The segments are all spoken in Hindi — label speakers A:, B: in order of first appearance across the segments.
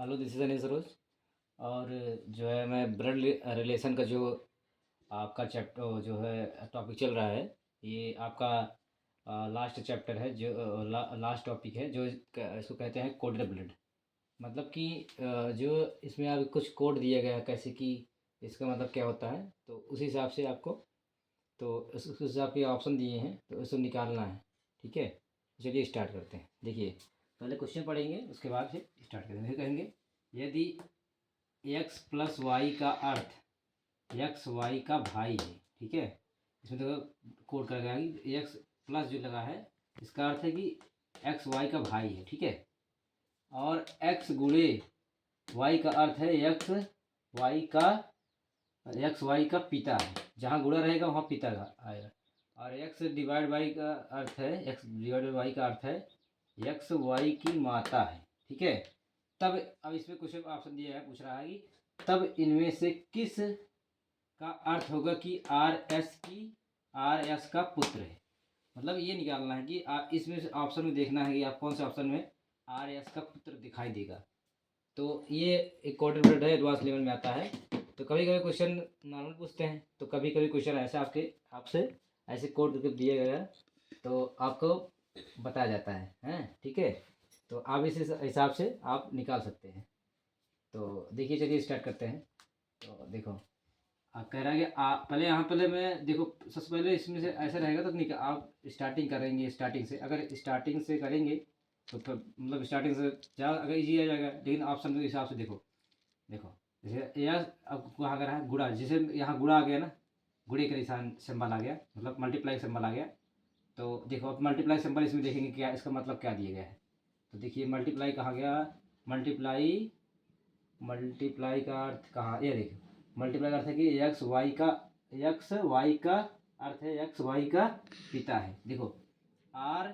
A: Hello, this is Anees Saroj. और जो है मैं ब्लड रिलेशन का जो आपका चैप्टर जो है टॉपिक चल रहा है, ये आपका लास्ट चैप्टर है, जो लास्ट टॉपिक है, जो इसको कहते हैं कोडेड ब्लड। मतलब कि जो इसमें अब कुछ कोड दिया गया है, कैसे कि इसका मतलब क्या होता है, तो उस हिसाब से आपको, तो उस हिसाब के ऑप्शन दिए हैं, तो इसको निकालना है। ठीक है, चलिए स्टार्ट करते हैं। देखिए, पहले क्वेश्चन पढ़ेंगे, उसके बाद फिर स्टार्ट करेंगे। फिर कहेंगे यदि एक्स प्लस वाई का अर्थ एक्स वाई का भाई है। ठीक है, इसमें देखो कोड कर गया कि एक्स प्लस जो लगा है, इसका अर्थ है कि एक्स वाई का भाई है। ठीक है, और एक्स गुणे वाई का अर्थ है वाई का एक्स वाई का पिता है। जहाँ गुणा रहेगा वहाँ पिता का आएगा। और एक्स डिवाइड वाई का अर्थ है, एक्स डिवाइड वाई का अर्थ है एक्स वाई की माता है। ठीक है, तब अब इसमें कुछ ऑप्शन दिया है, पूछ रहा है कि तब इनमें से किस का अर्थ होगा कि आर एस का पुत्र है। मतलब ये निकालना है कि आप इसमें से ऑप्शन में देखना है कि आप कौन से ऑप्शन में आर एस का पुत्र दिखाई देगा। तो ये एक क्वाड्रेटिक ब्लड है, एडवांस लेवल में आता है। तो कभी कभी क्वेश्चन नॉर्मल पूछते हैं, तो कभी कभी क्वेश्चन ऐसा आपसे ऐसे कोड करके दिया गया है, तो आपको बताया जाता है, हैं? ठीक है, तो आप इस हिसाब से आप निकाल सकते हैं। तो देखिए, चलिए स्टार्ट करते हैं। तो देखो, आप कह रहा है कि पहले यहाँ पहले मैं देखो, सबसे पहले इसमें से ऐसा रहेगा, तो नहीं आप स्टार्टिंग करेंगे, स्टार्टिंग से अगर स्टार्टिंग से करेंगे तो मतलब स्टार्टिंग से ज़्यादा अगर इजी आ जाएगा। लेकिन ऑप्शन के हिसाब से देखो, देखो जैसे यह अब कहाँ कर रहा है गुणा, जैसे यहाँ गुणा आ गया ना, गुणे का निशान सिंबल आ गया, मतलब मल्टीप्लाई सिंबल आ गया। तो देखो, अब मल्टीप्लाई सिंबल इसमें देखेंगे क्या इसका मतलब क्या दिया गया है। तो देखिए मल्टीप्लाई कहाँ गया, मल्टीप्लाई मल्टीप्लाई का अर्थ कहाँ, ये देखिए मल्टीप्लाई का अर्थ है कि एक्स वाई का अर्थ है एक्स वाई का पिता है। देखो आर,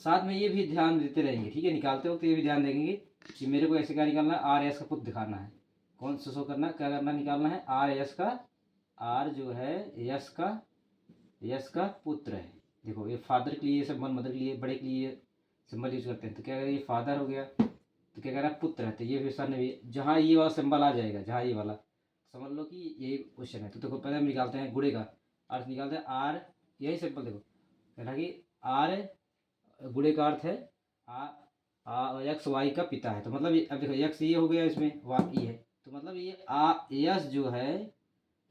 A: साथ में ये भी ध्यान देते रहेंगे। ठीक है, निकालते वक्त ये भी ध्यान देंगे कि मेरे को ऐसे क्या निकालना है, आर एस का पुत्र दिखाना है। कौन सा शो करना, क्या करना, निकालना है आर एस का, आर जो है यस का पुत्र है। देखो ये फादर के लिए सिंबल, मदर के लिए, बड़े के लिए सिंबल यूज करते हैं। तो क्या करें, ये फादर हो गया, तो क्या कह रहा है पुत्र है, तो ये भी सन भी जहाँ ये वाला सिंबल आ जाएगा, जहाँ ये वाला, समझ लो कि यही क्वेश्चन है। तो देखो पहले हम निकालते हैं गुणे का अर्थ, निकालते हैं आर, यही सिंपल देखो कह रहा कि आर गुणे का अर्थ है एक्स वाई का पिता है। तो मतलब अब देखो एक्स ये हो गया, इसमें वाई है, तो मतलब ये यस जो है,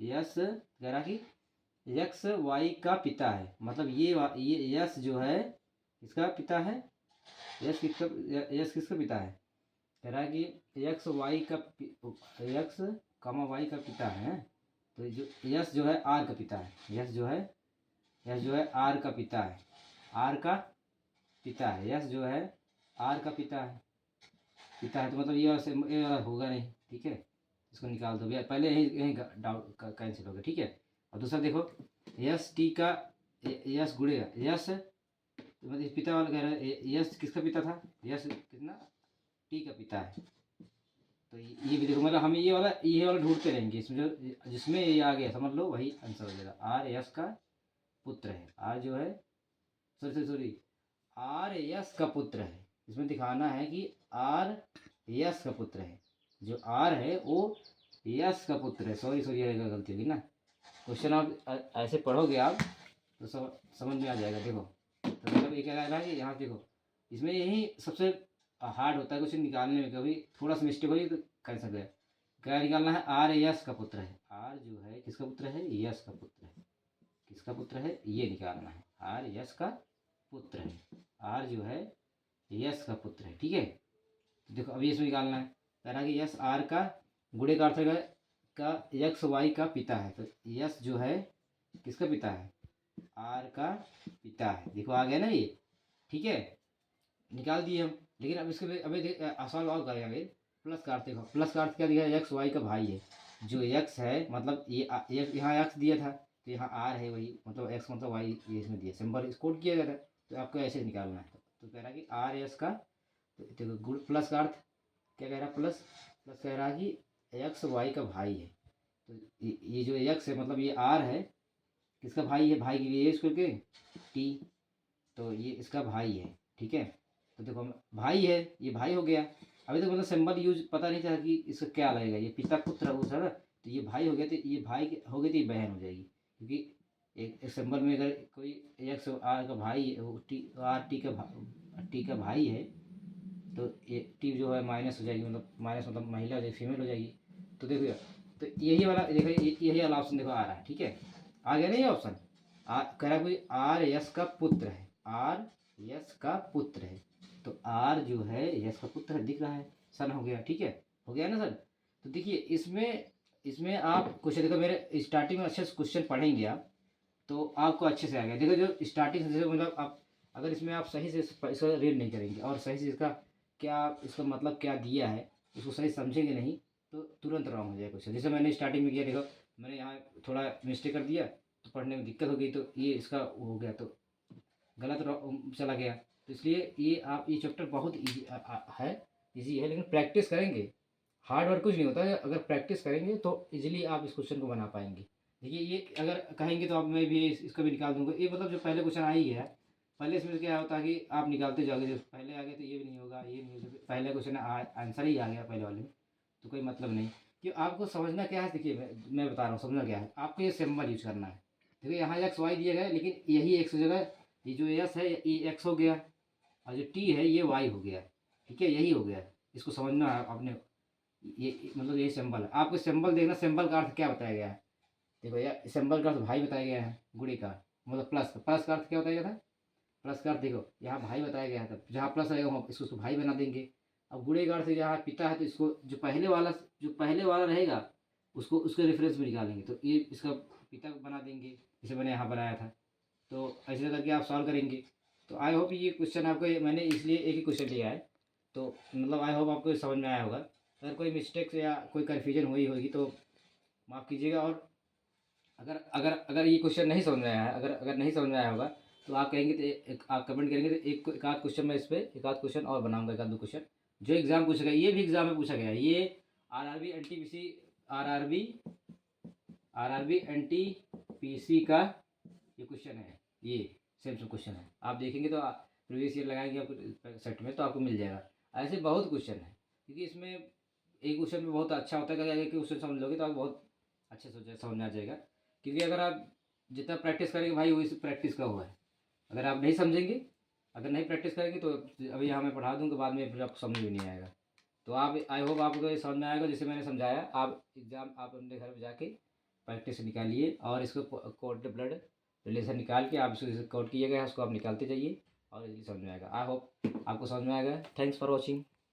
A: यस कह रहा कि एक्स वाई का पिता है। मतलब ये यस जो है इसका पिता है। यस किसका पिता है, कह रहा है कि एक्स कमा वाई का पिता है। तो जो यस जो है आर का पिता है, यस जो है आर का पिता है, आर का पिता है, यस जो है आर का पिता है। तो मतलब ये वाला होगा नहीं। ठीक है, इसको निकाल दो भैया, पहले यही यही डाउट कैंसिल हो गया। ठीक है, और दूसरा देखो यस टी का यस गुड़ेगा यस, तो मतलब इस पिता वाला कह रहा है यस किसका पिता था, यस कितना टी का पिता है। तो ये भी देखो, मतलब हमें ये वाला ढूंढते रहेंगे, इसमें जो जिसमें ये आ गया समझ लो वही आंसर हो जाएगा। आर यस का पुत्र है, आर जो है, सॉरी आर यस का पुत्र है। इसमें दिखाना है कि आर यस का पुत्र है, जो आर है वो यस का पुत्र है। सॉरी ये गलती होगी ना। क्वेश्चन आप ऐसे पढ़ोगे आप, तो समझ में आ जाएगा। देखो, तो मतलब ये क्या कह रहा है कि यहाँ देखो, इसमें यही सबसे हार्ड होता है क्वेश्चन निकालने में। कभी थोड़ा सा मिस्टेक होगी तो कर सकते हैं। क्या निकालना है, आर यस का पुत्र है, आर जो है किसका पुत्र है, यस का पुत्र है। किसका पुत्र है, ये निकालना है, आर यस का पुत्र है, आर जो है यस का पुत्र है। ठीक है, तो देखो अभी इसमें निकालना है, कह रहा है कि यस आर का गुणे का अर्थ है का एक्स वाई का पिता है। तो यस जो है किसका पिता है, आर का पिता है। देखो आ गया ना ये। ठीक है, निकाल दिए हम। लेकिन अब इसके अभी सवाल और करेंगे अभी। प्लस का अर्थ देखो, प्लस का अर्थ क्या दिया है, एक्स वाई का भाई है। जो एक्स है मतलब ये यहाँ एक्स दिया था, तो यहाँ आर है, वही मतलब एक्स मतलब वाई, ये इसमें दिया सिंबल इस कोड किया गया था। तो आपको ऐसे निकालना है। तो कह रहा है कि आर एस का, तो देखो गुड प्लस का अर्थ क्या कह रहा है, प्लस प्लस कह रहा है कि एक्स वाई का भाई है। तो ये जो एक्स है मतलब ये आर है, किसका भाई है, भाई के लिए इसको के टी, तो ये इसका भाई है। ठीक है, तो देखो भाई है, ये भाई हो गया। अभी तो मतलब सिंबल यूज पता नहीं था कि इसका क्या लगेगा, ये पिता पुत्र वो था ना, तो ये भाई हो गया, तो ये भाई हो गई तो ये बहन हो जाएगी, क्योंकि एक सिंबल में अगर कोई एक्स आर का भाई है, वो टी आर टी का भाई है, तो ये टी जो है माइनस हो जाएगी, मतलब माइनस मतलब महिला हो जाएगी, फीमेल हो जाएगी। तो देखो, तो यही वाला देखो, यही वाला ऑप्शन देखो आ रहा है, ठीक है, आ गया ना ये ऑप्शन। कह रहा है कोई आर यस का पुत्र है, आर यस का पुत्र है, तो आर जो है यस का पुत्र है, दिख रहा है, सन हो गया, ठीक है, हो गया ना सर। तो देखिए इसमें इसमें आप क्वेश्चन देखो, मेरे स्टार्टिंग में अच्छे से क्वेश्चन पढ़ेंगे आप, तो आपको अच्छे से आ गया। देखो जो स्टार्टिंग से मतलब आप अगर इसमें आप सही से इसका रीड नहीं करेंगे और सही से इसका क्या इसका मतलब क्या दिया है उसको सही समझेंगे नहीं, तो तुरंत रॉन्ग हो जाएगा क्वेश्चन। जैसे मैंने स्टार्टिंग में किया, देखो मैंने यहाँ थोड़ा मिस्टेक कर दिया, तो पढ़ने में दिक्कत हो गई, तो ये इसका हो गया, तो गलत चला गया। तो इसलिए ये चैप्टर बहुत ईजी है, ईजी है, लेकिन प्रैक्टिस करेंगे, हार्ड वर्क कुछ नहीं होता है, अगर प्रैक्टिस करेंगे तो इजीली आप इस क्वेश्चन को बना पाएंगे। देखिए ये अगर कहेंगे तो आप मैं भी इसका भी निकाल दूंगा, ये मतलब जो पहले क्वेश्चन आ ही गया है, पहले इसमें क्या होता है कि आप निकालते जाओगे, जो पहले आ गया तो ये भी नहीं होगा, ये नहीं होगा, पहले क्वेश्चन आंसर ही आ गया पहले वाले में, तो कोई मतलब नहीं। कि आपको समझना क्या है, देखिए मैं बता रहा हूँ, समझना क्या है आपको, ये सिंबल यूज करना है। देखिए यहाँ एक्स वाई दिया गया है, लेकिन यही एक्स जगह ये जो एस है ये एक्स हो गया, और जो टी है ये वाई हो गया, ठीक है, यही हो गया। इसको समझना है आपने, ये मतलब ये सिंबल है, आपको सिंबल देखना, सिंबल का अर्थ क्या बताया गया है। देखो यार सिंबल का अर्थ भाई बताया गया है, गुणे का मतलब प्लस, प्लस का अर्थ क्या बताया गया था, प्लस का अर्थ देखो यहाँ भाई बताया गया था, जहाँ प्लस रहेगा वहाँ इसको भाई बना देंगे। अब गुणे का अर्थ जहाँ पिता है, तो इसको जो पहले वाला रहेगा उसको उसके रेफरेंस में निकालेंगे, तो ये इसका पिता बना देंगे, जैसे मैंने यहाँ बनाया था। तो ऐसे करके आप सॉल्व करेंगे। तो आई होप ये क्वेश्चन आपको, मैंने इसलिए एक ही क्वेश्चन लिया है, तो मतलब आई होप आपको समझ में आया होगा। अगर कोई मिस्टेक्स या कोई कन्फ्यूजन हुई होगी तो माफ़ कीजिएगा, और अगर अगर अगर ये क्वेश्चन नहीं समझ में आया है, अगर अगर नहीं समझ में आया होगा, तो आप कहेंगे तो आप कमेंट करेंगे, तो एक आध क्वेश्चन मैं इस पर एक आध क्वेश्चन और बनाऊंगा, एक आध दो क्वेश्चन जो एग्जाम पूछा गया, ये भी एग्जाम में पूछा गया है, ये RRB NTPC RRB RRB NTPC का ये क्वेश्चन है, ये सेम सेम क्वेश्चन है, आप देखेंगे तो प्रीवियस ईयर लगाएंगे आपको सेट में, तो आपको मिल जाएगा। ऐसे बहुत क्वेश्चन है, क्योंकि इसमें एक क्वेश्चन में बहुत अच्छा होता है कि एक क्वेश्चन समझ लोगे तो आप बहुत अच्छे से समझ में आ जाएगा, क्योंकि अगर आप जितना प्रैक्टिस करेंगे भाई वही प्रैक्टिस का हुआ है। अगर आप नहीं समझेंगे, अगर नहीं प्रैक्टिस करेंगे, तो अभी यहाँ मैं पढ़ा दूँगा, बाद में फिर आपको समझ में नहीं आएगा। तो आप आई होप आपको ये समझ में आएगा, जैसे मैंने समझाया, आप एग्ज़ाम आप अपने घर में जाके प्रैक्टिस निकालिए, और इसको कोड ब्लड रिलेशन निकाल के आप इसको कोड किया गया है उसको आप निकालते जाइए, और इजीली समझ में आएगा। आई होप आपको समझ में आएगा। Thanks for watching.